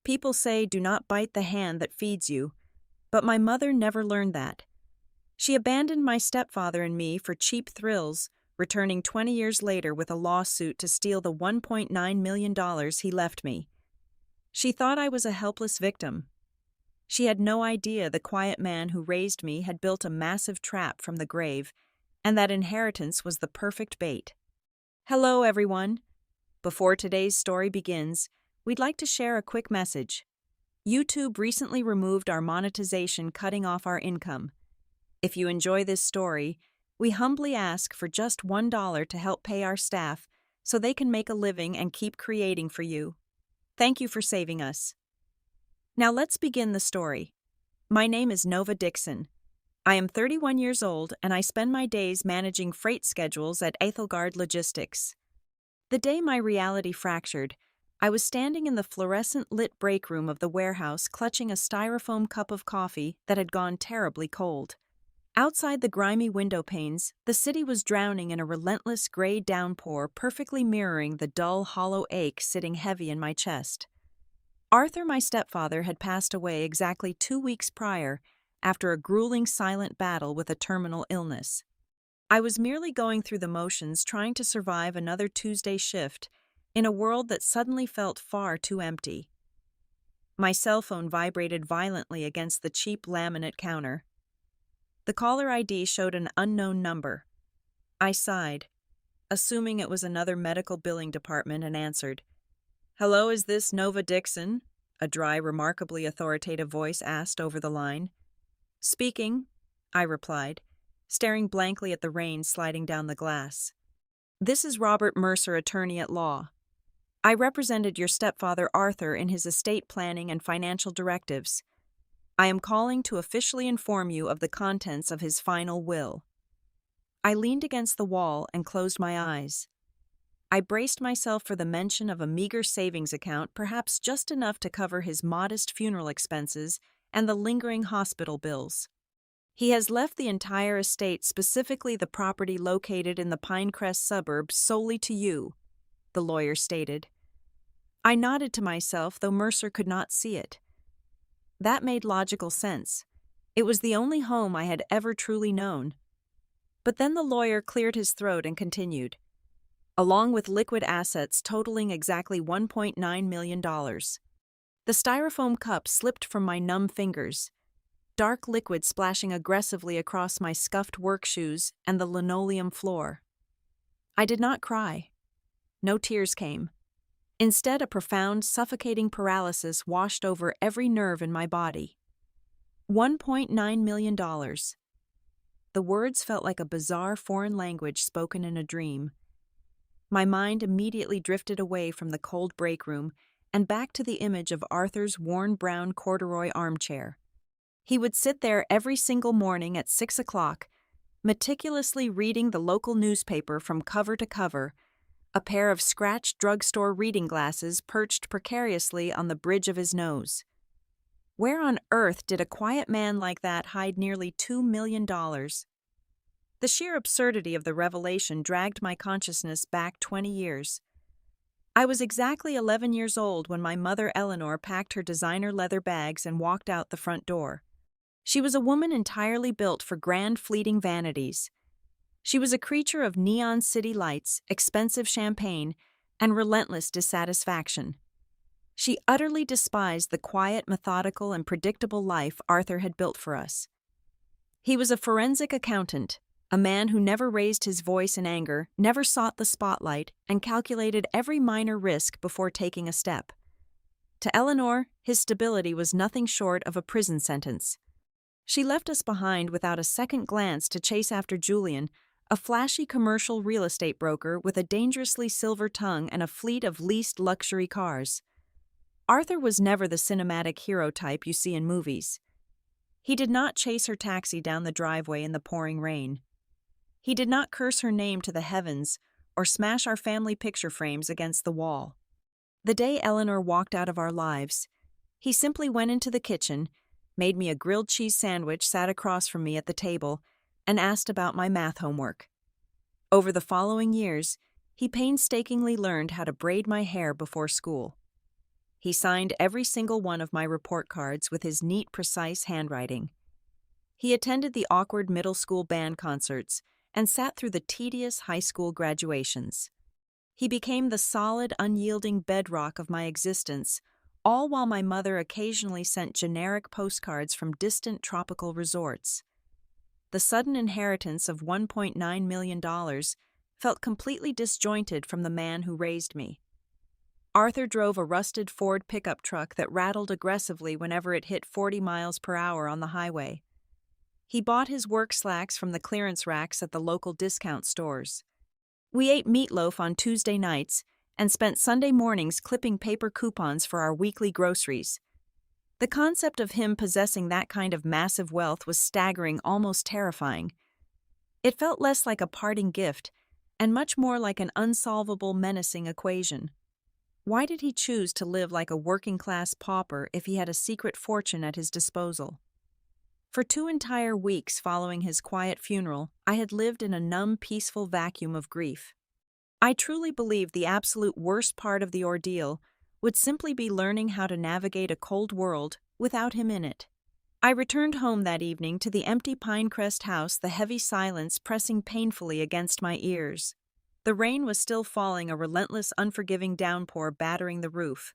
People say do not bite the hand that feeds you, but my mother never learned that. She abandoned my stepfather and me for cheap thrills, returning 20 years later with a lawsuit to steal the $1.9 million he left me. She thought I was a helpless victim. She had no idea the quiet man who raised me had built a massive trap from the grave, and that inheritance was the perfect bait. Hello, everyone. Before today's story begins, we'd like to share a quick message. YouTube recently removed our monetization, cutting off our income. If you enjoy this story, we humbly ask for just $1 to help pay our staff so they can make a living and keep creating for you. Thank you for saving us. Now let's begin the story. My name is Nova Dixon. I am 31 years old and I spend my days managing freight schedules at Ethelgard Logistics. The day my reality fractured, I was standing in the fluorescent-lit break room of the warehouse clutching a styrofoam cup of coffee that had gone terribly cold. Outside the grimy window panes, the city was drowning in a relentless gray downpour, perfectly mirroring the dull, hollow ache sitting heavy in my chest. Arthur, my stepfather, had passed away exactly 2 weeks prior, after a grueling silent battle with a terminal illness. I was merely going through the motions, trying to survive another Tuesday shift in a world that suddenly felt far too empty. My cell phone vibrated violently against the cheap laminate counter. The caller ID showed an unknown number. I sighed, assuming it was another medical billing department, and answered. "Hello, is this Nova Dixon?" a dry, remarkably authoritative voice asked over the line. "Speaking," I replied, staring blankly at the rain sliding down the glass. "This is Robert Mercer, attorney at law. I represented your stepfather Arthur in his estate planning and financial directives. I am calling to officially inform you of the contents of his final will." I leaned against the wall and closed my eyes. I braced myself for the mention of a meager savings account, perhaps just enough to cover his modest funeral expenses and the lingering hospital bills. "He has left the entire estate, specifically the property located in the Pinecrest suburbs, solely to you," the lawyer stated. I nodded to myself, though Mercer could not see it. That made logical sense. It was the only home I had ever truly known. But then the lawyer cleared his throat and continued. "Along with liquid assets totaling exactly $1.9 million. The styrofoam cup slipped from my numb fingers, dark liquid splashing aggressively across my scuffed work shoes and the linoleum floor. I did not cry. No tears came. Instead, a profound, suffocating paralysis washed over every nerve in my body. $1.9 million. The words felt like a bizarre foreign language spoken in a dream. My mind immediately drifted away from the cold break room and back to the image of Arthur's worn brown corduroy armchair. He would sit there every single morning at 6 o'clock, meticulously reading the local newspaper from cover to cover, a pair of scratched drugstore reading glasses perched precariously on the bridge of his nose. Where on earth did a quiet man like that hide nearly $2 million? The sheer absurdity of the revelation dragged my consciousness back 20 years. I was exactly 11 years old when my mother Eleanor packed her designer leather bags and walked out the front door. She was a woman entirely built for grand fleeting vanities. She was a creature of neon city lights, expensive champagne, and relentless dissatisfaction. She utterly despised the quiet, methodical, and predictable life Arthur had built for us. He was a forensic accountant, a man who never raised his voice in anger, never sought the spotlight, and calculated every minor risk before taking a step. To Eleanor, his stability was nothing short of a prison sentence. She left us behind without a second glance to chase after Julian, a flashy commercial real estate broker with a dangerously silver tongue and a fleet of leased luxury cars. Arthur was never the cinematic hero type you see in movies. He did not chase her taxi down the driveway in the pouring rain. He did not curse her name to the heavens or smash our family picture frames against the wall. The day Eleanor walked out of our lives, he simply went into the kitchen, made me a grilled cheese sandwich, sat across from me at the table, and asked about my math homework. Over the following years, he painstakingly learned how to braid my hair before school. He signed every single one of my report cards with his neat, precise handwriting. He attended the awkward middle school band concerts and sat through the tedious high school graduations. He became the solid, unyielding bedrock of my existence, all while my mother occasionally sent generic postcards from distant tropical resorts. The sudden inheritance of $1.9 million felt completely disjointed from the man who raised me. Arthur drove a rusted Ford pickup truck that rattled aggressively whenever it hit 40 miles per hour on the highway. He bought his work slacks from the clearance racks at the local discount stores. We ate meatloaf on Tuesday nights and spent Sunday mornings clipping paper coupons for our weekly groceries. The concept of him possessing that kind of massive wealth was staggering, almost terrifying. It felt less like a parting gift and much more like an unsolvable, menacing equation. Why did he choose to live like a working-class pauper if he had a secret fortune at his disposal? For 2 entire weeks following his quiet funeral, I had lived in a numb, peaceful vacuum of grief. I truly believed the absolute worst part of the ordeal would simply be learning how to navigate a cold world without him in it. I returned home that evening to the empty Pinecrest house, the heavy silence pressing painfully against my ears. The rain was still falling, a relentless, unforgiving downpour battering the roof.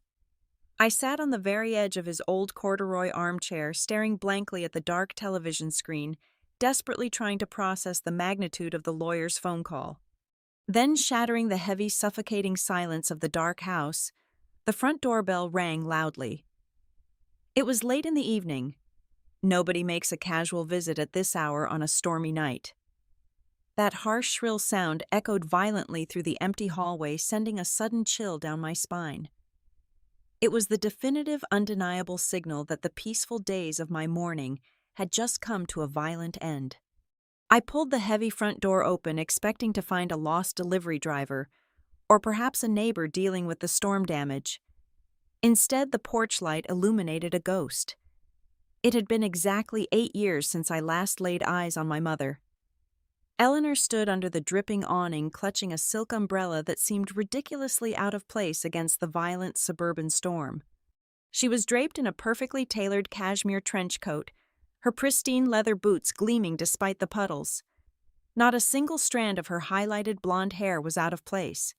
I sat on the very edge of his old corduroy armchair, staring blankly at the dark television screen, desperately trying to process the magnitude of the lawyer's phone call. Then, shattering the heavy, suffocating silence of the dark house, the front doorbell rang loudly. It was late in the evening. Nobody makes a casual visit at this hour on a stormy night. That harsh, shrill sound echoed violently through the empty hallway, sending a sudden chill down my spine. It was the definitive, undeniable signal that the peaceful days of my mourning had just come to a violent end. I pulled the heavy front door open, expecting to find a lost delivery driver, or perhaps a neighbor dealing with the storm damage. Instead, the porch light illuminated a ghost. It had been exactly 8 years since I last laid eyes on my mother. Eleanor stood under the dripping awning, clutching a silk umbrella that seemed ridiculously out of place against the violent suburban storm. She was draped in a perfectly tailored cashmere trench coat, her pristine leather boots gleaming despite the puddles. Not a single strand of her highlighted blonde hair was out of place.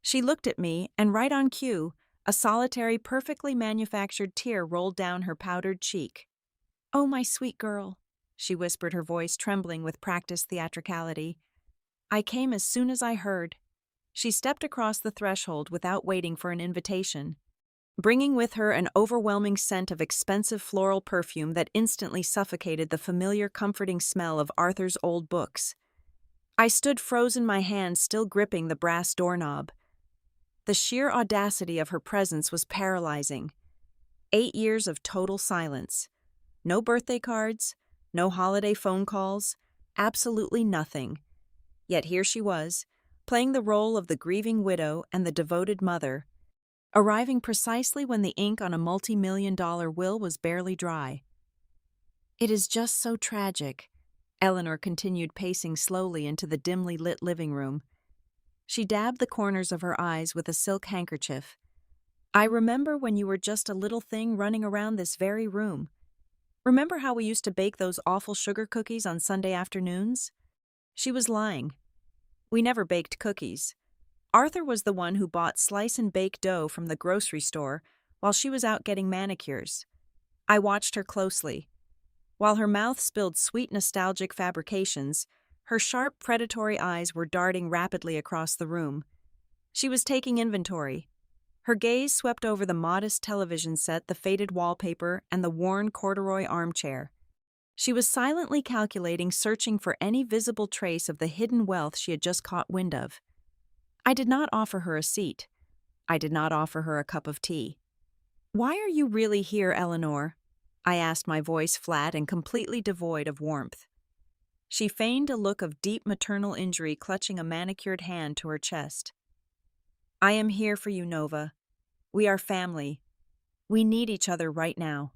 She looked at me, and right on cue, a solitary, perfectly manufactured tear rolled down her powdered cheek. "Oh, my sweet girl," she whispered, her voice trembling with practiced theatricality. "I came as soon as I heard." She stepped across the threshold without waiting for an invitation, bringing with her an overwhelming scent of expensive floral perfume that instantly suffocated the familiar, comforting smell of Arthur's old books. I stood frozen, my hands still gripping the brass doorknob. The sheer audacity of her presence was paralyzing. 8 years of total silence. No birthday cards, no holiday phone calls, absolutely nothing. Yet here she was, playing the role of the grieving widow and the devoted mother, arriving precisely when the ink on a multi-million-dollar will was barely dry. "It is just so tragic," Eleanor continued, pacing slowly into the dimly lit living room. She dabbed the corners of her eyes with a silk handkerchief. "I remember when you were just a little thing running around this very room. Remember how we used to bake those awful sugar cookies on Sunday afternoons?" She was lying. We never baked cookies. Arthur was the one who bought slice-and-bake dough from the grocery store while she was out getting manicures. I watched her closely. While her mouth spilled sweet, nostalgic fabrications, her sharp, predatory eyes were darting rapidly across the room. She was taking inventory. Her gaze swept over the modest television set, the faded wallpaper, and the worn corduroy armchair. She was silently calculating, searching for any visible trace of the hidden wealth she had just caught wind of. I did not offer her a seat. I did not offer her a cup of tea. "Why are you really here, Eleanor?" I asked, my voice flat and completely devoid of warmth. She feigned a look of deep maternal injury, clutching a manicured hand to her chest. "I am here for you, Nova. We are family. We need each other right now."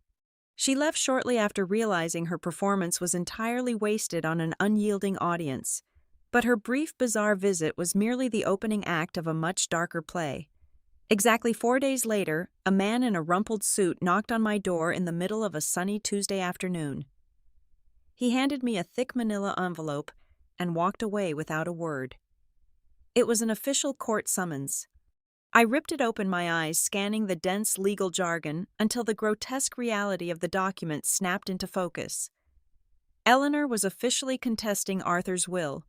She left shortly after realizing her performance was entirely wasted on an unyielding audience. But her brief, bizarre visit was merely the opening act of a much darker play. Exactly 4 days later, a man in a rumpled suit knocked on my door in the middle of a sunny Tuesday afternoon. He handed me a thick manila envelope and walked away without a word. It was an official court summons. I ripped it open, my eyes scanning the dense legal jargon until the grotesque reality of the document snapped into focus. Eleanor was officially contesting Arthur's will.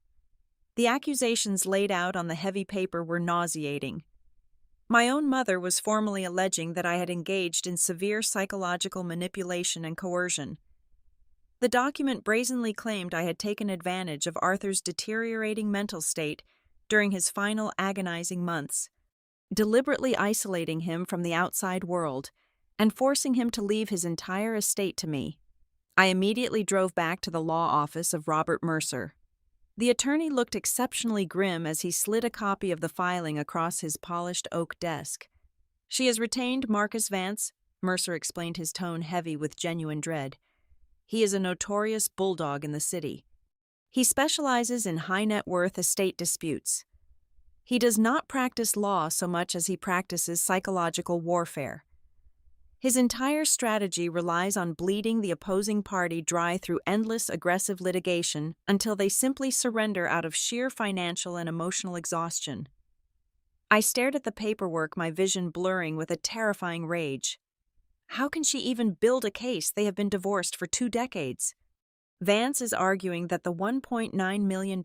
The accusations laid out on the heavy paper were nauseating. My own mother was formally alleging that I had engaged in severe psychological manipulation and coercion. The document brazenly claimed I had taken advantage of Arthur's deteriorating mental state during his final agonizing months, deliberately isolating him from the outside world and forcing him to leave his entire estate to me. I immediately drove back to the law office of Robert Mercer. The attorney looked exceptionally grim as he slid a copy of the filing across his polished oak desk. "She has retained Marcus Vance," Mercer explained, his tone heavy with genuine dread. "He is a notorious bulldog in the city. He specializes in high-net-worth estate disputes. He does not practice law so much as he practices psychological warfare. His entire strategy relies on bleeding the opposing party dry through endless aggressive litigation until they simply surrender out of sheer financial and emotional exhaustion." I stared at the paperwork, my vision blurring with a terrifying rage. How can she even build a case? They have been divorced for 2 decades. Vance is arguing that the $1.9 million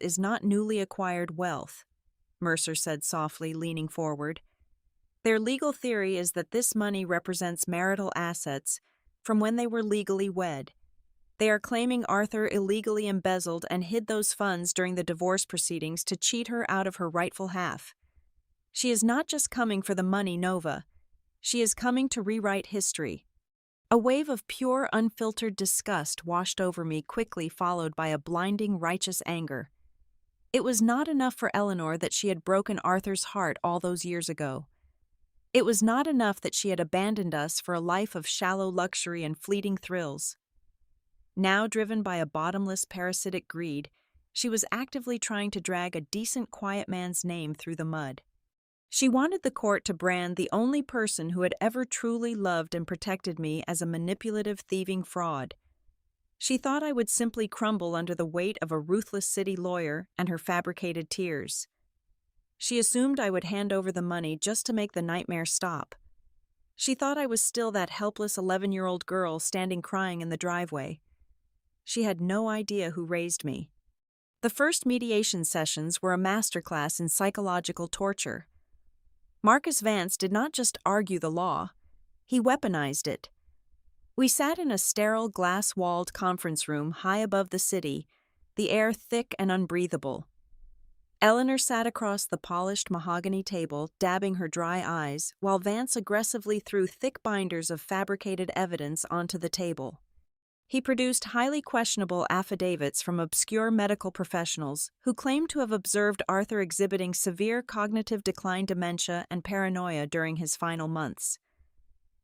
is not newly acquired wealth, Mercer said softly, leaning forward. Their legal theory is that this money represents marital assets from when they were legally wed. They are claiming Arthur illegally embezzled and hid those funds during the divorce proceedings to cheat her out of her rightful half. She is not just coming for the money, Nova. She is coming to rewrite history. A wave of pure, unfiltered disgust washed over me, quickly followed by a blinding, righteous anger. It was not enough for Eleanor that she had broken Arthur's heart all those years ago. It was not enough that she had abandoned us for a life of shallow luxury and fleeting thrills. Now, driven by a bottomless parasitic greed, she was actively trying to drag a decent, quiet man's name through the mud. She wanted the court to brand the only person who had ever truly loved and protected me as a manipulative, thieving fraud. She thought I would simply crumble under the weight of a ruthless city lawyer and her fabricated tears. She assumed I would hand over the money just to make the nightmare stop. She thought I was still that helpless 11-year-old girl standing crying in the driveway. She had no idea who raised me. The first mediation sessions were a masterclass in psychological torture. Marcus Vance did not just argue the law, he weaponized it. We sat in a sterile, glass-walled conference room high above the city, the air thick and unbreathable. Eleanor sat across the polished mahogany table, dabbing her dry eyes, while Vance aggressively threw thick binders of fabricated evidence onto the table. He produced highly questionable affidavits from obscure medical professionals who claimed to have observed Arthur exhibiting severe cognitive decline, dementia, and paranoia during his final months.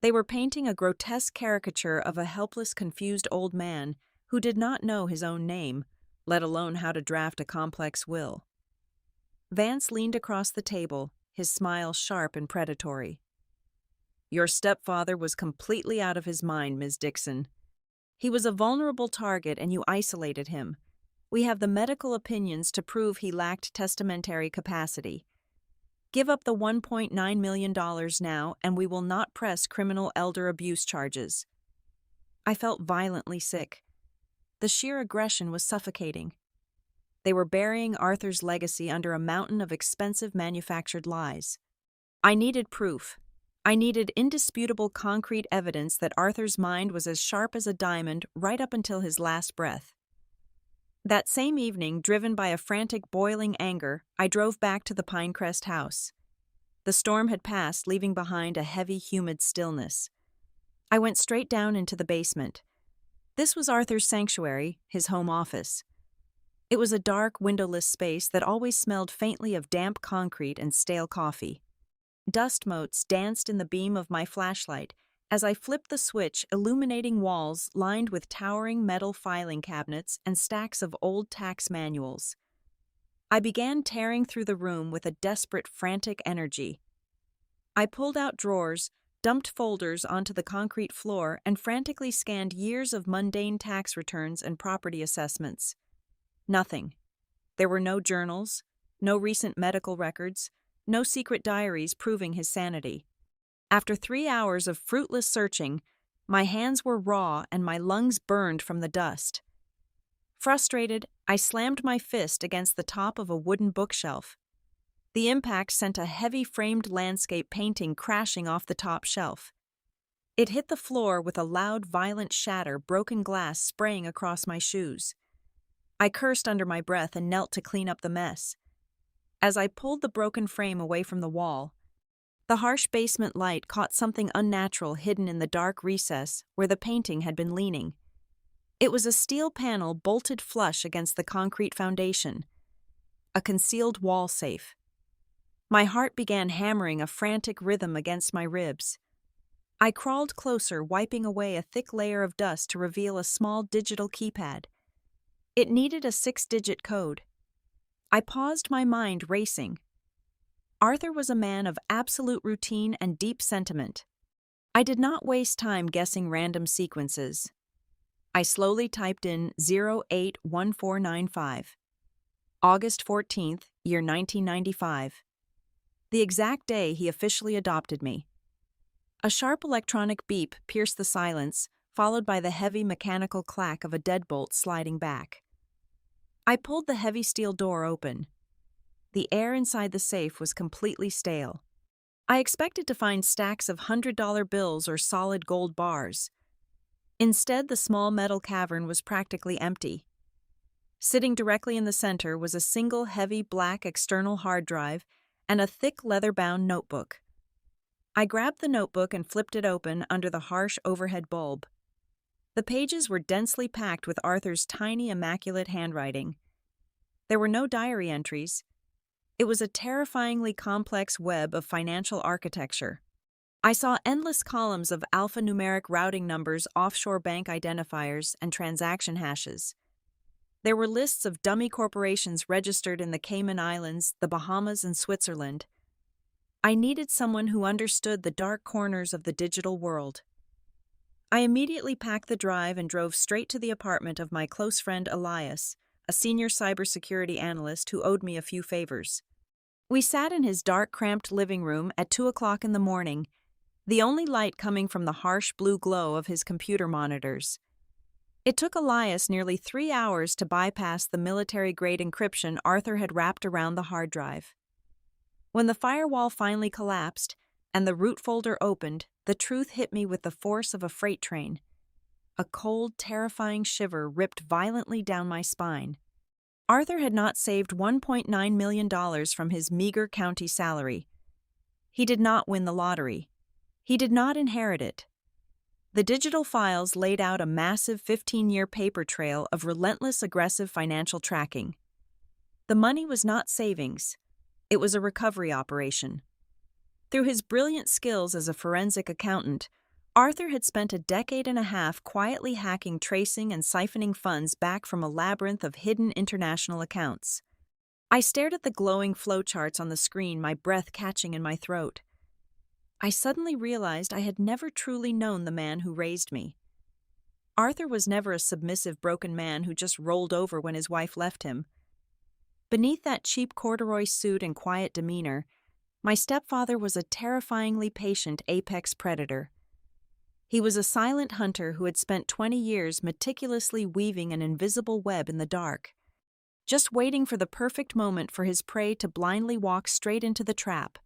They were painting a grotesque caricature of a helpless, confused old man who did not know his own name, let alone how to draft a complex will. Vance leaned across the table, his smile sharp and predatory. "Your stepfather was completely out of his mind, Ms. Dixon. He was a vulnerable target and you isolated him. We have the medical opinions to prove he lacked testamentary capacity. Give up the $1.9 million now and we will not press criminal elder abuse charges." I felt violently sick. The sheer aggression was suffocating. They were burying Arthur's legacy under a mountain of expensive manufactured lies. I needed proof. I needed indisputable concrete evidence that Arthur's mind was as sharp as a diamond right up until his last breath. That same evening, driven by a frantic, boiling anger, I drove back to the Pinecrest house. The storm had passed, leaving behind a heavy, humid stillness. I went straight down into the basement. This was Arthur's sanctuary, his home office. It was a dark, windowless space that always smelled faintly of damp concrete and stale coffee. Dust motes danced in the beam of my flashlight as I flipped the switch, illuminating walls lined with towering metal filing cabinets and stacks of old tax manuals. I began tearing through the room with a desperate, frantic energy. I pulled out drawers, dumped folders onto the concrete floor, and frantically scanned years of mundane tax returns and property assessments. Nothing. There were no journals, no recent medical records, no secret diaries proving his sanity. After 3 hours of fruitless searching, my hands were raw and my lungs burned from the dust. Frustrated, I slammed my fist against the top of a wooden bookshelf. The impact sent a heavy framed landscape painting crashing off the top shelf. It hit the floor with a loud, violent shatter, broken glass spraying across my shoes. I cursed under my breath and knelt to clean up the mess. As I pulled the broken frame away from the wall, the harsh basement light caught something unnatural hidden in the dark recess where the painting had been leaning. It was a steel panel bolted flush against the concrete foundation, a concealed wall safe. My heart began hammering a frantic rhythm against my ribs. I crawled closer, wiping away a thick layer of dust to reveal a small digital keypad. It needed a 6-digit code. I paused, my mind racing. Arthur was a man of absolute routine and deep sentiment. I did not waste time guessing random sequences. I slowly typed in 081495. August 14th, year 1995. The exact day he officially adopted me. A sharp electronic beep pierced the silence, followed by the heavy mechanical clack of a deadbolt sliding back. I pulled the heavy steel door open. The air inside the safe was completely stale. I expected to find stacks of $100 bills or solid gold bars. Instead, the small metal cavern was practically empty. Sitting directly in the center was a single heavy black external hard drive and a thick leather-bound notebook. I grabbed the notebook and flipped it open under the harsh overhead bulb. The pages were densely packed with Arthur's tiny, immaculate handwriting. There were no diary entries. It was a terrifyingly complex web of financial architecture. I saw endless columns of alphanumeric routing numbers, offshore bank identifiers, and transaction hashes. There were lists of dummy corporations registered in the Cayman Islands, the Bahamas, and Switzerland. I needed someone who understood the dark corners of the digital world. I immediately packed the drive and drove straight to the apartment of my close friend Elias, a senior cybersecurity analyst who owed me a few favors. We sat in his dark, cramped living room at 2 o'clock in the morning, the only light coming from the harsh blue glow of his computer monitors. It took Elias nearly 3 hours to bypass the military-grade encryption Arthur had wrapped around the hard drive. When the firewall finally collapsed and the root folder opened, the truth hit me with the force of a freight train. A cold, terrifying shiver ripped violently down my spine. Arthur had not saved $1.9 million from his meager county salary. He did not win the lottery. He did not inherit it. The digital files laid out a massive 15-year paper trail of relentless, aggressive financial tracking. The money was not savings. It was a recovery operation. Through his brilliant skills as a forensic accountant, Arthur had spent a decade and a half quietly hacking, tracing, and siphoning funds back from a labyrinth of hidden international accounts. I stared at the glowing flowcharts on the screen, my breath catching in my throat. I suddenly realized I had never truly known the man who raised me. Arthur was never a submissive, broken man who just rolled over when his wife left him. Beneath that cheap corduroy suit and quiet demeanor, my stepfather was a terrifyingly patient apex predator. He was a silent hunter who had spent 20 years meticulously weaving an invisible web in the dark, just waiting for the perfect moment for his prey to blindly walk straight into the trap.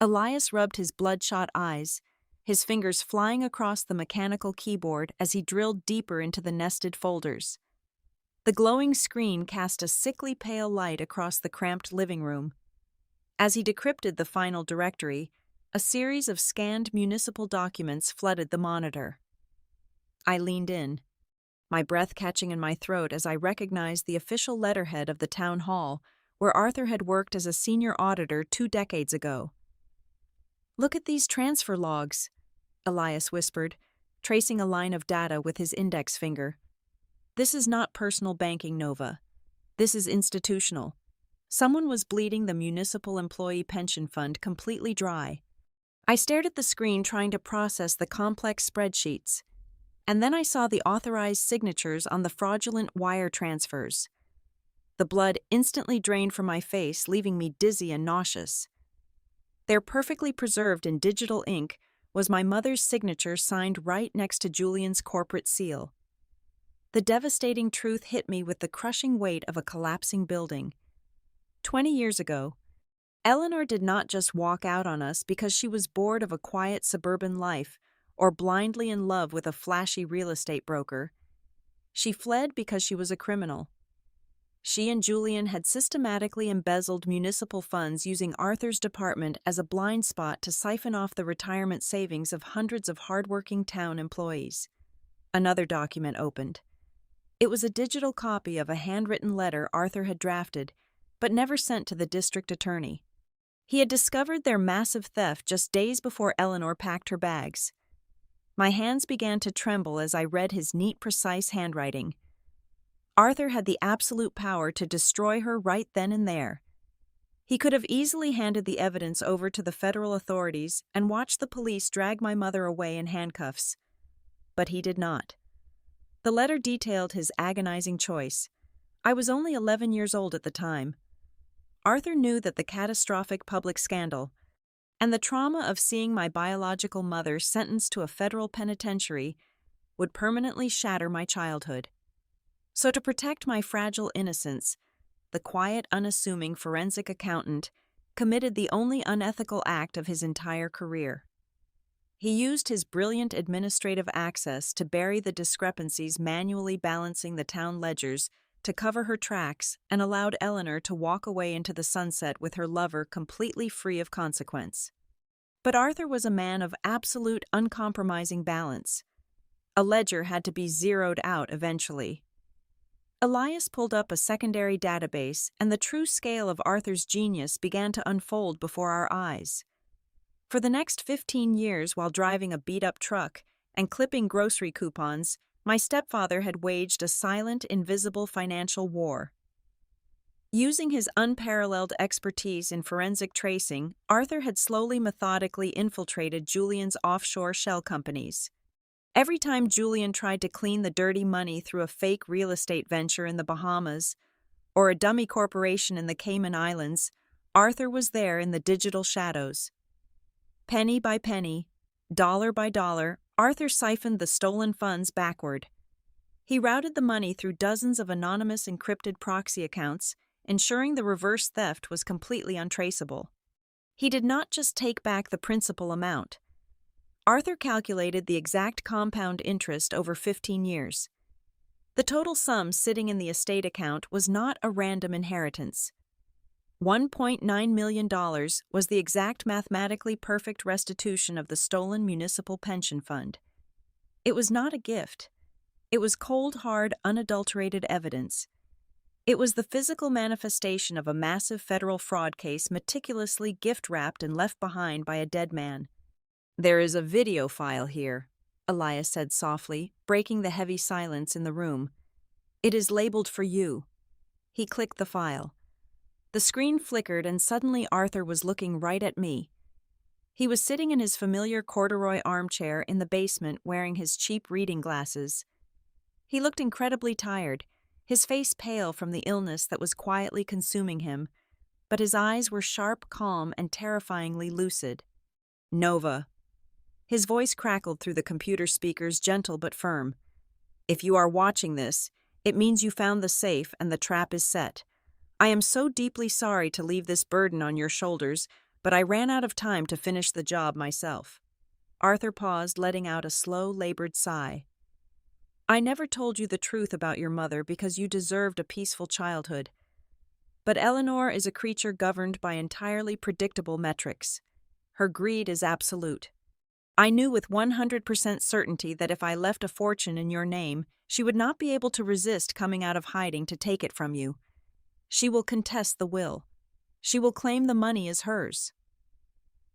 Elias rubbed his bloodshot eyes, his fingers flying across the mechanical keyboard as he drilled deeper into the nested folders. The glowing screen cast a sickly pale light across the cramped living room. As he decrypted the final directory, a series of scanned municipal documents flooded the monitor. I leaned in, my breath catching in my throat as I recognized the official letterhead of the town hall, where Arthur had worked as a senior auditor 2 decades ago. "Look at these transfer logs," Elias whispered, tracing a line of data with his index finger. "This is not personal banking, Nova. This is institutional. Someone was bleeding the municipal employee pension fund completely dry. I stared at the screen trying to process the complex spreadsheets, and then I saw the authorized signatures on the fraudulent wire transfers. The blood instantly drained from my face, leaving me dizzy and nauseous. There, perfectly preserved in digital ink, was my mother's signature signed right next to Julian's corporate seal. The devastating truth hit me with the crushing weight of a collapsing building. 20 years ago, Eleanor did not just walk out on us because she was bored of a quiet suburban life or blindly in love with a flashy real estate broker. She fled because she was a criminal. She and Julian had systematically embezzled municipal funds using Arthur's department as a blind spot to siphon off the retirement savings of hundreds of hardworking town employees. Another document opened. It was a digital copy of a handwritten letter Arthur had drafted, but never sent to the district attorney. He had discovered their massive theft just days before Eleanor packed her bags. My hands began to tremble as I read his neat, precise handwriting. Arthur had the absolute power to destroy her right then and there. He could have easily handed the evidence over to the federal authorities and watched the police drag my mother away in handcuffs. But he did not. The letter detailed his agonizing choice. I was only 11 years old at the time. Arthur knew that the catastrophic public scandal and the trauma of seeing my biological mother sentenced to a federal penitentiary would permanently shatter my childhood. So to protect my fragile innocence, the quiet, unassuming forensic accountant committed the only unethical act of his entire career. He used his brilliant administrative access to bury the discrepancies, manually balancing the town ledgers to cover her tracks, and allowed Eleanor to walk away into the sunset with her lover completely free of consequence. But Arthur was a man of absolute, uncompromising balance. A ledger had to be zeroed out eventually. Elias pulled up a secondary database, and the true scale of Arthur's genius began to unfold before our eyes. For the next 15 years, while driving a beat-up truck and clipping grocery coupons, my stepfather had waged a silent, invisible financial war. Using his unparalleled expertise in forensic tracing, Arthur had slowly, methodically infiltrated Julian's offshore shell companies. Every time Julian tried to clean the dirty money through a fake real estate venture in the Bahamas or a dummy corporation in the Cayman Islands, Arthur was there in the digital shadows. Penny by penny, dollar by dollar, Arthur siphoned the stolen funds backward. He routed the money through dozens of anonymous encrypted proxy accounts, ensuring the reverse theft was completely untraceable. He did not just take back the principal amount. Arthur calculated the exact compound interest over 15 years. The total sum sitting in the estate account was not a random inheritance. $1.9 million was the exact mathematically perfect restitution of the stolen municipal pension fund. It was not a gift. It was cold, hard, unadulterated evidence. It was the physical manifestation of a massive federal fraud case meticulously gift-wrapped and left behind by a dead man. "There is a video file here," Elias said softly, breaking the heavy silence in the room. "It is labeled for you." He clicked the file. The screen flickered, and suddenly Arthur was looking right at me. He was sitting in his familiar corduroy armchair in the basement wearing his cheap reading glasses. He looked incredibly tired, his face pale from the illness that was quietly consuming him, but his eyes were sharp, calm, and terrifyingly lucid. "Nova." His voice crackled through the computer speakers, gentle but firm. "If you are watching this, it means you found the safe and the trap is set. I am so deeply sorry to leave this burden on your shoulders, but I ran out of time to finish the job myself." Arthur paused, letting out a slow, labored sigh. "I never told you the truth about your mother because you deserved a peaceful childhood. But Eleanor is a creature governed by entirely predictable metrics. Her greed is absolute. I knew with 100% certainty that if I left a fortune in your name, she would not be able to resist coming out of hiding to take it from you. She will contest the will. She will claim the money as hers."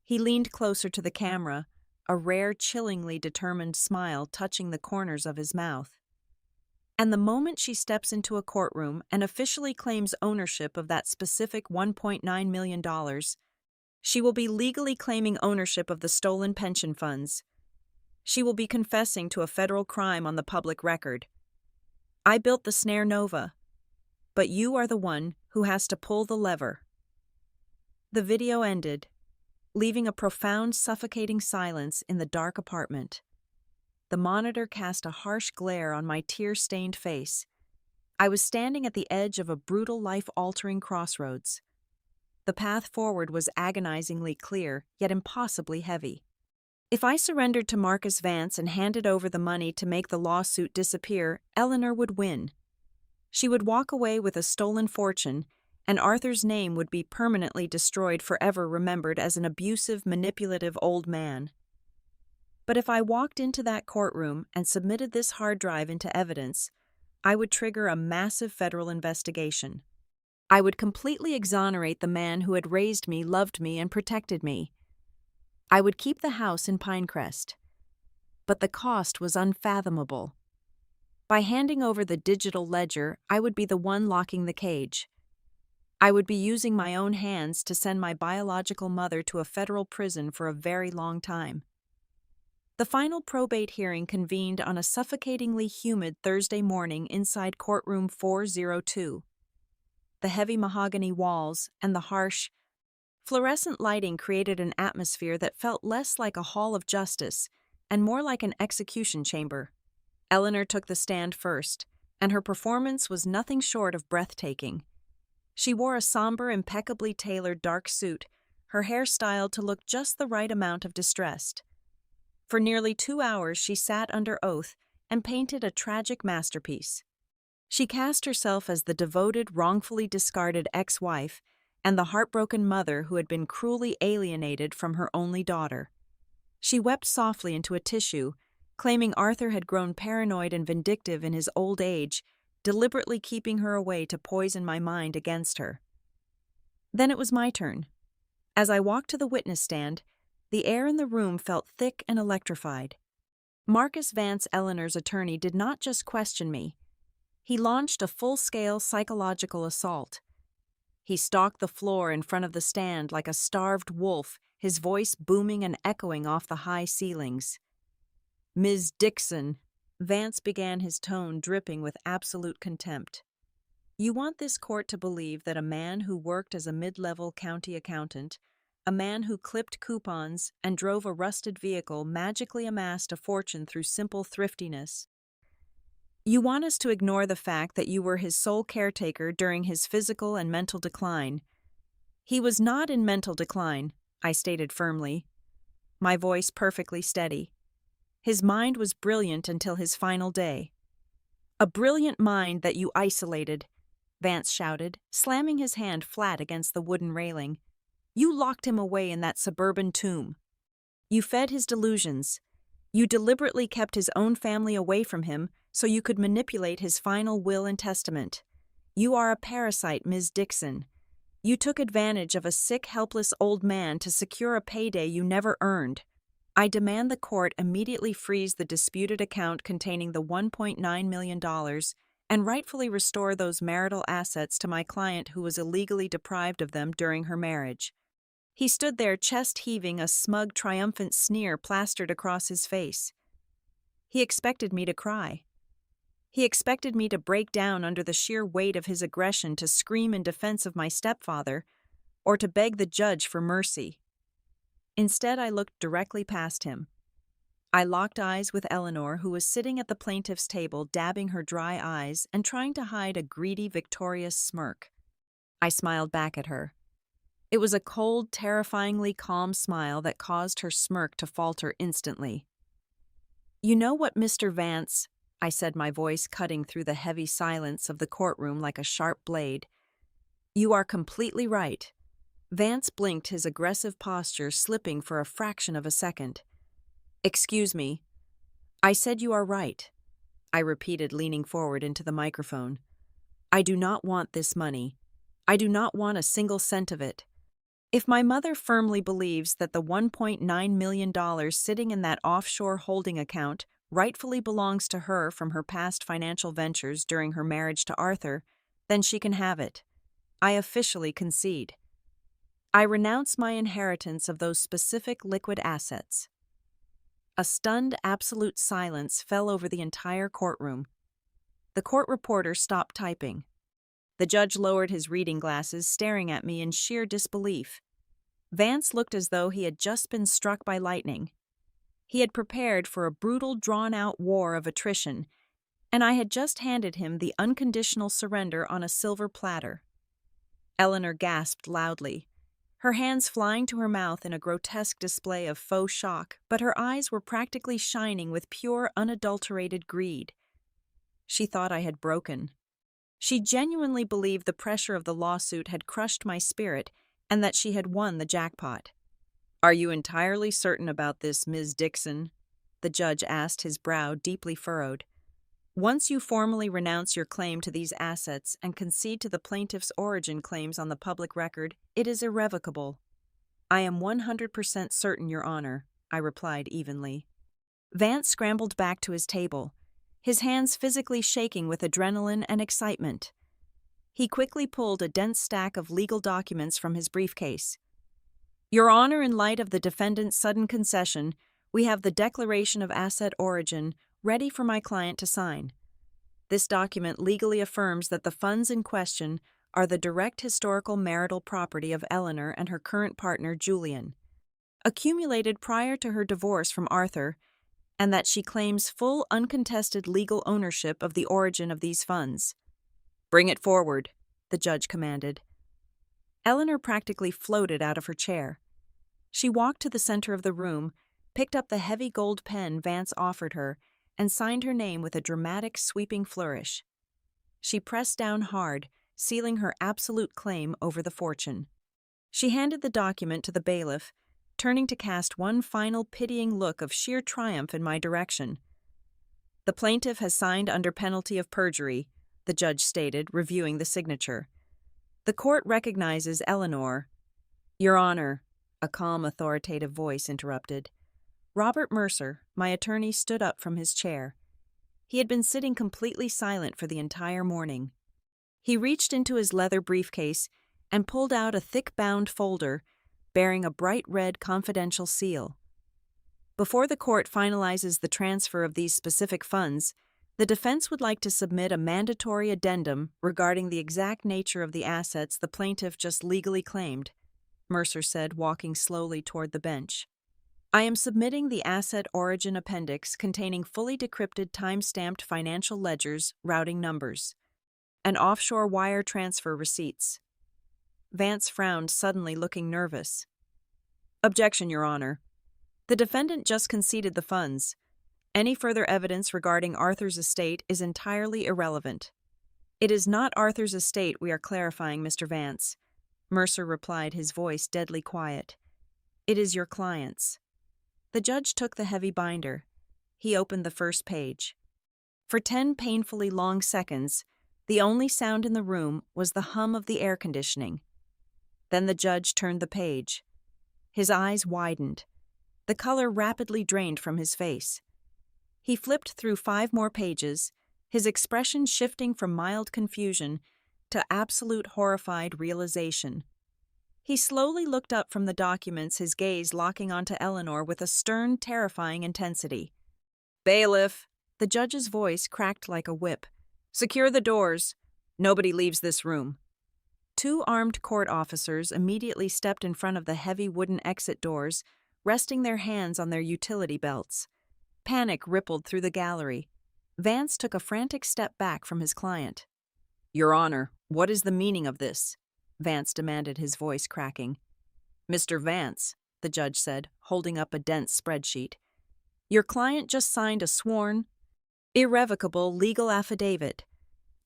He leaned closer to the camera, a rare, chillingly determined smile touching the corners of his mouth. "And the moment she steps into a courtroom and officially claims ownership of that specific $1.9 million, She will be legally claiming ownership of the stolen pension funds. She will be confessing to a federal crime on the public record. I built the snare nova, but you are the one who has to pull the lever. The video ended, leaving a profound, suffocating silence in the dark apartment. The monitor cast a harsh glare on my tear-stained face. I was standing at the edge of a brutal, life-altering crossroads. The path forward was agonizingly clear, yet impossibly heavy. If I surrendered to Marcus Vance and handed over the money to make the lawsuit disappear, Eleanor would win. She would walk away with a stolen fortune, and Arthur's name would be permanently destroyed, forever remembered as an abusive, manipulative old man. But if I walked into that courtroom and submitted this hard drive into evidence, I would trigger a massive federal investigation. I would completely exonerate the man who had raised me, loved me, and protected me. I would keep the house in Pinecrest. But the cost was unfathomable. By handing over the digital ledger, I would be the one locking the cage. I would be using my own hands to send my biological mother to a federal prison for a very long time. The final probate hearing convened on a suffocatingly humid Thursday morning inside courtroom 402. The heavy mahogany walls and the harsh, fluorescent lighting created an atmosphere that felt less like a hall of justice and more like an execution chamber. Eleanor took the stand first, and her performance was nothing short of breathtaking. She wore a somber, impeccably tailored dark suit, her hair styled to look just the right amount of distressed. For nearly 2 hours she sat under oath and painted a tragic masterpiece. She cast herself as the devoted, wrongfully discarded ex-wife and the heartbroken mother who had been cruelly alienated from her only daughter. She wept softly into a tissue, claiming Arthur had grown paranoid and vindictive in his old age, deliberately keeping her away to poison my mind against her. Then it was my turn. As I walked to the witness stand, the air in the room felt thick and electrified. Marcus Vance, Eleanor's attorney, did not just question me. He launched a full-scale psychological assault. He stalked the floor in front of the stand like a starved wolf, his voice booming and echoing off the high ceilings. "Ms. Dixon," Vance began, his tone dripping with absolute contempt. "You want this court to believe that a man who worked as a mid-level county accountant, a man who clipped coupons and drove a rusted vehicle, magically amassed a fortune through simple thriftiness. You want us to ignore the fact that you were his sole caretaker during his physical and mental decline. He was not in mental decline," I stated firmly, my voice perfectly steady. "His mind was brilliant until his final day." "A brilliant mind that you isolated," Vance shouted, slamming his hand flat against the wooden railing. "You locked him away in that suburban tomb. You fed his delusions. You deliberately kept his own family away from him so you could manipulate his final will and testament. You are a parasite, Ms. Dixon. You took advantage of a sick, helpless old man to secure a payday you never earned. I demand the court immediately freeze the disputed account containing the $1.9 million and rightfully restore those marital assets to my client who was illegally deprived of them during her marriage." He stood there, chest heaving, a smug, triumphant sneer plastered across his face. He expected me to cry. He expected me to break down under the sheer weight of his aggression, to scream in defense of my stepfather, or to beg the judge for mercy. Instead, I looked directly past him. I locked eyes with Eleanor, who was sitting at the plaintiff's table, dabbing her dry eyes and trying to hide a greedy, victorious smirk. I smiled back at her. It was a cold, terrifyingly calm smile that caused her smirk to falter instantly. "You know what, Mr. Vance," I said, my voice cutting through the heavy silence of the courtroom like a sharp blade. "You are completely right." Vance blinked, his aggressive posture slipping for a fraction of a second. "Excuse me. I said you are right," I repeated, leaning forward into the microphone. "I do not want this money. I do not want a single cent of it. If my mother firmly believes that the $1.9 million sitting in that offshore holding account rightfully belongs to her from her past financial ventures during her marriage to Arthur, then she can have it. I officially concede." I renounce my inheritance of those specific liquid assets. A stunned, absolute silence fell over the entire courtroom. The court reporter stopped typing. The judge lowered his reading glasses, staring at me in sheer disbelief. Vance looked as though he had just been struck by lightning. He had prepared for a brutal, drawn-out war of attrition, and I had just handed him the unconditional surrender on a silver platter. Eleanor gasped loudly, her hands flying to her mouth in a grotesque display of faux shock, but her eyes were practically shining with pure, unadulterated greed. She thought I had broken. She genuinely believed the pressure of the lawsuit had crushed my spirit and that she had won the jackpot. "Are you entirely certain about this, Ms. Dixon?" the judge asked, his brow deeply furrowed. "Once you formally renounce your claim to these assets and concede to the plaintiff's origin claims on the public record, it is irrevocable." "I am 100% certain, Your Honor," I replied evenly. Vance scrambled back to his table, his hands physically shaking with adrenaline and excitement. He quickly pulled a dense stack of legal documents from his briefcase. "Your Honor, in light of the defendant's sudden concession, we have the Declaration of Asset Origin ready for my client to sign. This document legally affirms that the funds in question are the direct historical marital property of Eleanor and her current partner, Julian, accumulated prior to her divorce from Arthur, and that she claims full uncontested legal ownership of the origin of these funds." "Bring it forward," the judge commanded. Eleanor practically floated out of her chair. She walked to the center of the room, picked up the heavy gold pen Vance offered her, and signed her name with a dramatic, sweeping flourish. She pressed down hard, sealing her absolute claim over the fortune. She handed the document to the bailiff, turning to cast one final pitying look of sheer triumph in my direction. "The plaintiff has signed under penalty of perjury," the judge stated, reviewing the signature. "The court recognizes Eleanor—" "Your Honor," a calm, authoritative voice interrupted. Robert Mercer, my attorney, stood up from his chair. He had been sitting completely silent for the entire morning. He reached into his leather briefcase and pulled out a thick-bound folder bearing a bright red confidential seal. "Before the court finalizes the transfer of these specific funds, the defense would like to submit a mandatory addendum regarding the exact nature of the assets the plaintiff just legally claimed," Mercer said, walking slowly toward the bench. "I am submitting the Asset Origin Appendix containing fully decrypted time-stamped financial ledgers, routing numbers, and offshore wire transfer receipts." Vance frowned, suddenly looking nervous. "Objection, Your Honor. The defendant just conceded the funds. Any further evidence regarding Arthur's estate is entirely irrelevant." "It is not Arthur's estate we are clarifying, Mr. Vance," Mercer replied, his voice deadly quiet. "It is your client's." The judge took the heavy binder. He opened the first page. For 10 painfully long seconds, the only sound in the room was the hum of the air conditioning. Then the judge turned the page. His eyes widened. The color rapidly drained from his face. He flipped through 5 more pages, his expression shifting from mild confusion to absolute horrified realization. He slowly looked up from the documents, his gaze locking onto Eleanor with a stern, terrifying intensity. "Bailiff!" The judge's voice cracked like a whip. "Secure the doors. Nobody leaves this room." 2 armed court officers immediately stepped in front of the heavy wooden exit doors, resting their hands on their utility belts. Panic rippled through the gallery. Vance took a frantic step back from his client. "Your Honor, what is the meaning of this?" Vance demanded, his voice cracking. "Mr. Vance," the judge said, holding up a dense spreadsheet, "your client just signed a sworn, irrevocable legal affidavit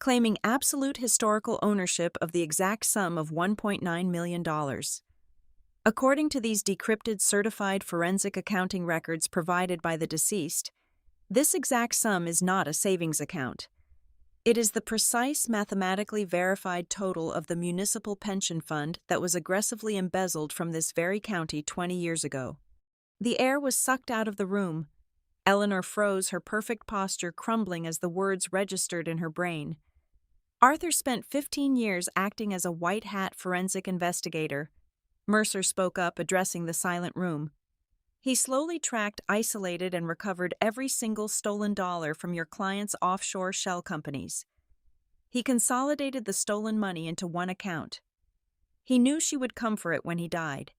claiming absolute historical ownership of the exact sum of $1.9 million. According to these decrypted certified forensic accounting records provided by the deceased, this exact sum is not a savings account. It is the precise mathematically verified total of the municipal pension fund that was aggressively embezzled from this very county 20 years ago." The air was sucked out of the room. Eleanor froze, her perfect posture crumbling as the words registered in her brain. Arthur spent 15 years acting as a white-hat forensic investigator. Mercer spoke up, addressing the silent room. He slowly tracked, isolated, and recovered every single stolen dollar from your client's offshore shell companies. He consolidated the stolen money into one account. He knew she would come for it when he died.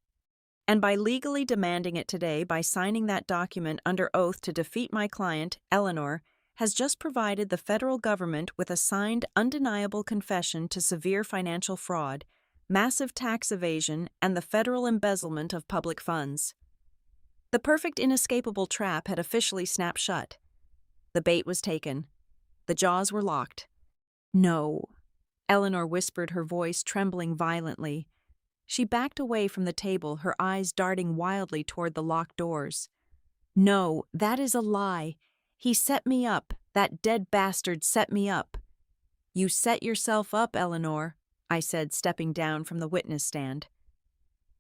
And by legally demanding it today, by signing that document under oath to defeat my client, Eleanor, has just provided the federal government with a signed, undeniable confession to severe financial fraud, massive tax evasion, and the federal embezzlement of public funds. The perfect inescapable trap had officially snapped shut. The bait was taken. The jaws were locked. No, Eleanor whispered, her voice trembling violently. She backed away from the table, her eyes darting wildly toward the locked doors. No, that is a lie. He set me up. That dead bastard set me up. You set yourself up, Eleanor, I said, stepping down from the witness stand.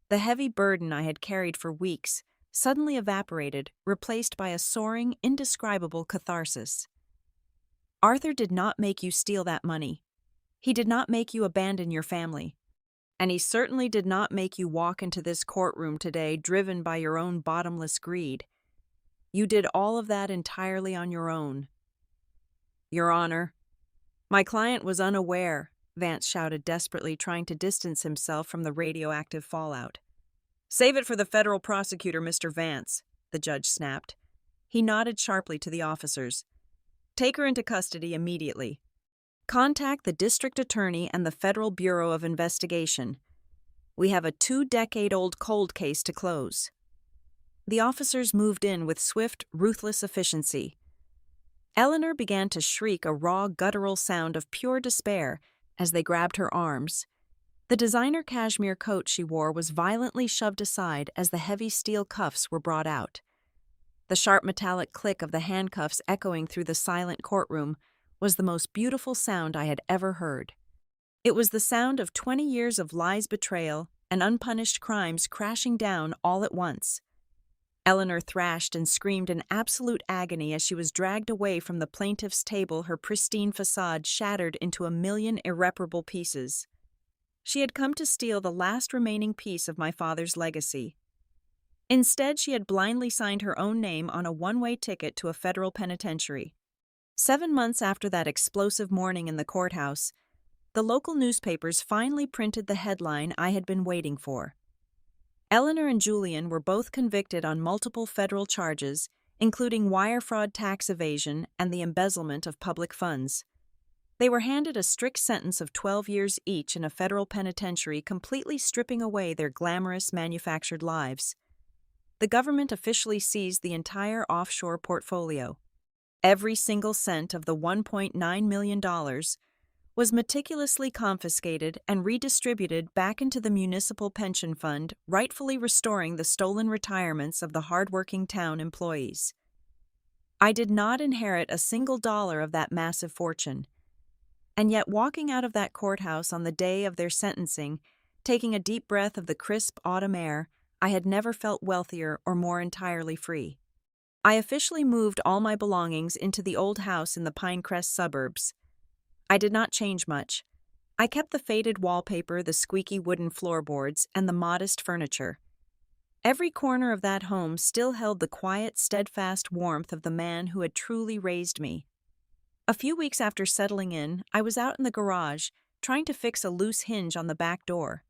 The heavy burden I had carried for weeks suddenly evaporated, replaced by a soaring, indescribable catharsis. Arthur did not make you steal that money. He did not make you abandon your family. And he certainly did not make you walk into this courtroom today driven by your own bottomless greed. You did all of that entirely on your own. Your Honor, my client was unaware, Vance shouted desperately, trying to distance himself from the radioactive fallout. Save it for the federal prosecutor, Mr. Vance, the judge snapped. He nodded sharply to the officers. Take her into custody immediately. Contact the district attorney and the Federal Bureau of Investigation. We have a 2-decade-old cold case to close. The officers moved in with swift, ruthless efficiency. Eleanor began to shriek, a raw, guttural sound of pure despair, as they grabbed her arms. The designer cashmere coat she wore was violently shoved aside as the heavy steel cuffs were brought out. The sharp metallic click of the handcuffs echoing through the silent courtroom was the most beautiful sound I had ever heard. It was the sound of 20 years of lies, betrayal, and unpunished crimes crashing down all at once. Eleanor thrashed and screamed in absolute agony as she was dragged away from the plaintiff's table, her pristine facade shattered into a million irreparable pieces. She had come to steal the last remaining piece of my father's legacy. Instead, she had blindly signed her own name on a one-way ticket to a federal penitentiary. 7 months after that explosive morning in the courthouse, the local newspapers finally printed the headline I had been waiting for. Eleanor and Julian were both convicted on multiple federal charges, including wire fraud, tax evasion, and the embezzlement of public funds. They were handed a strict sentence of 12 years each in a federal penitentiary, completely stripping away their glamorous manufactured lives. The government officially seized the entire offshore portfolio. Every single cent of the $1.9 million was meticulously confiscated and redistributed back into the municipal pension fund, rightfully restoring the stolen retirements of the hardworking town employees. I did not inherit a single dollar of that massive fortune. And yet, walking out of that courthouse on the day of their sentencing, taking a deep breath of the crisp autumn air, I had never felt wealthier or more entirely free. I officially moved all my belongings into the old house in the Pinecrest suburbs. I did not change much. I kept the faded wallpaper, the squeaky wooden floorboards, and the modest furniture. Every corner of that home still held the quiet, steadfast warmth of the man who had truly raised me. A few weeks after settling in, I was out in the garage, trying to fix a loose hinge on the back door.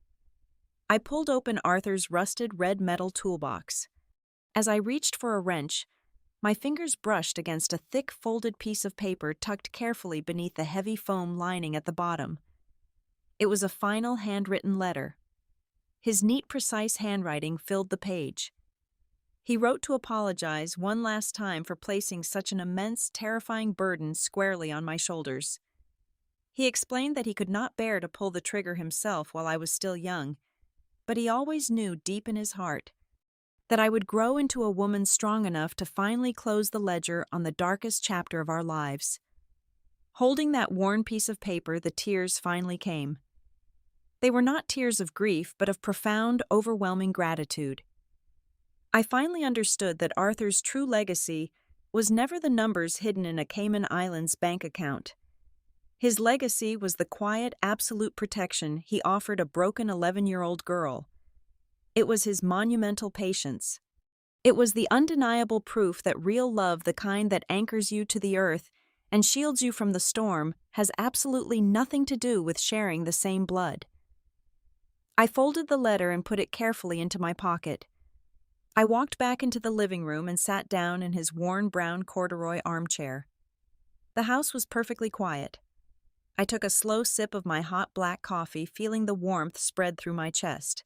I pulled open Arthur's rusted red metal toolbox. As I reached for a wrench, my fingers brushed against a thick, folded piece of paper tucked carefully beneath the heavy foam lining at the bottom. It was a final handwritten letter. His neat, precise handwriting filled the page. He wrote to apologize one last time for placing such an immense, terrifying burden squarely on my shoulders. He explained that he could not bear to pull the trigger himself while I was still young, but he always knew deep in his heart that I would grow into a woman strong enough to finally close the ledger on the darkest chapter of our lives. Holding that worn piece of paper, the tears finally came. They were not tears of grief, but of profound, overwhelming gratitude. I finally understood that Arthur's true legacy was never the numbers hidden in a Cayman Islands bank account. His legacy was the quiet, absolute protection he offered a broken 11-year-old girl. It was his monumental patience. It was the undeniable proof that real love, the kind that anchors you to the earth and shields you from the storm, has absolutely nothing to do with sharing the same blood. I folded the letter and put it carefully into my pocket. I walked back into the living room and sat down in his worn brown corduroy armchair. The house was perfectly quiet. I took a slow sip of my hot black coffee, feeling the warmth spread through my chest.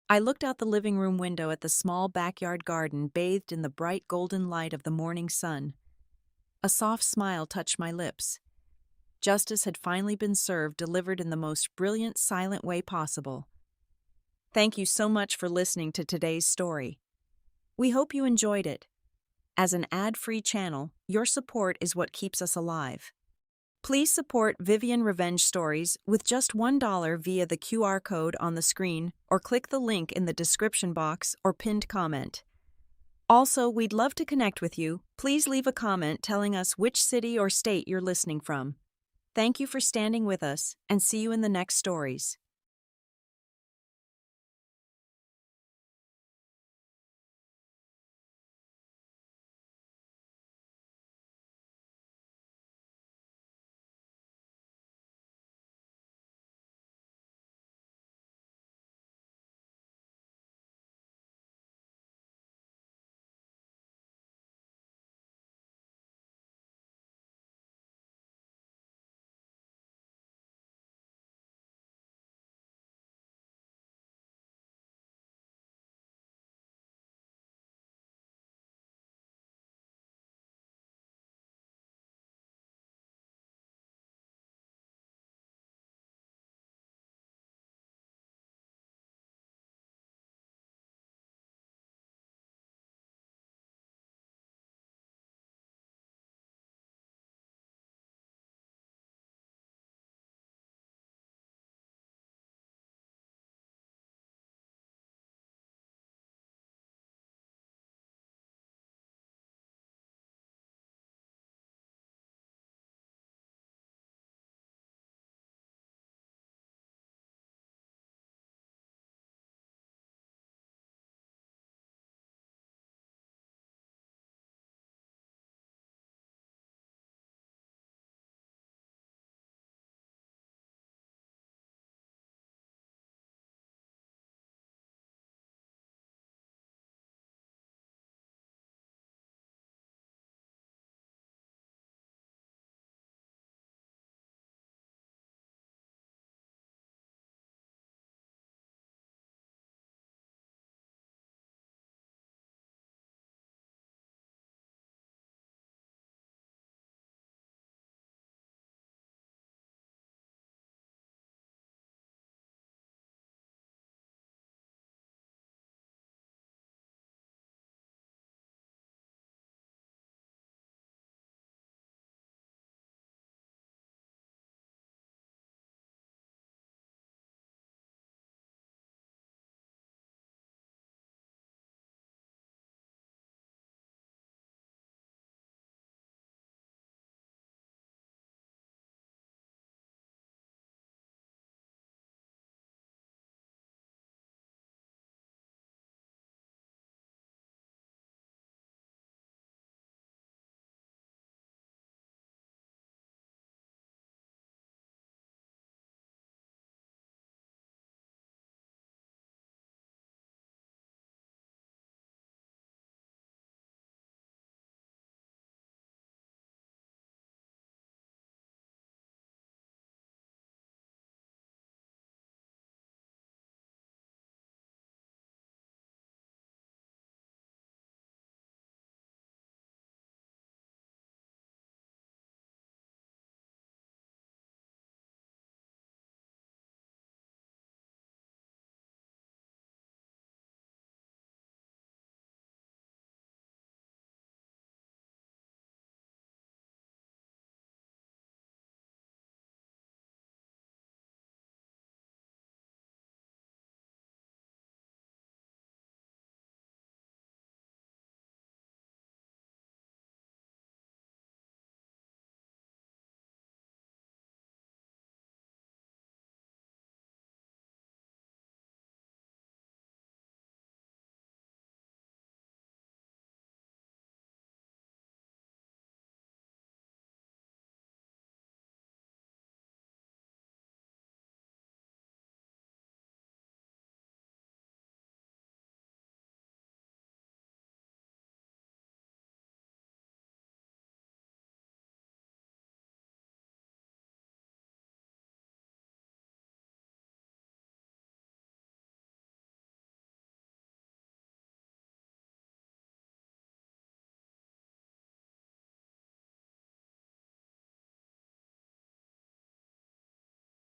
I looked out the living room window at the small backyard garden bathed in the bright golden light of the morning sun. A soft smile touched my lips. Justice had finally been served, delivered in the most brilliant, silent way possible. Thank you so much for listening to today's story. We hope you enjoyed it. As an ad-free channel, your support is what keeps us alive. Please support Vivian Revenge Stories with just $1 via the QR code on the screen or click the link in the description box or pinned comment. Also, we'd love to connect with you. Please leave a comment telling us which city or state you're listening from. Thank you for standing with us, and see you in the next stories.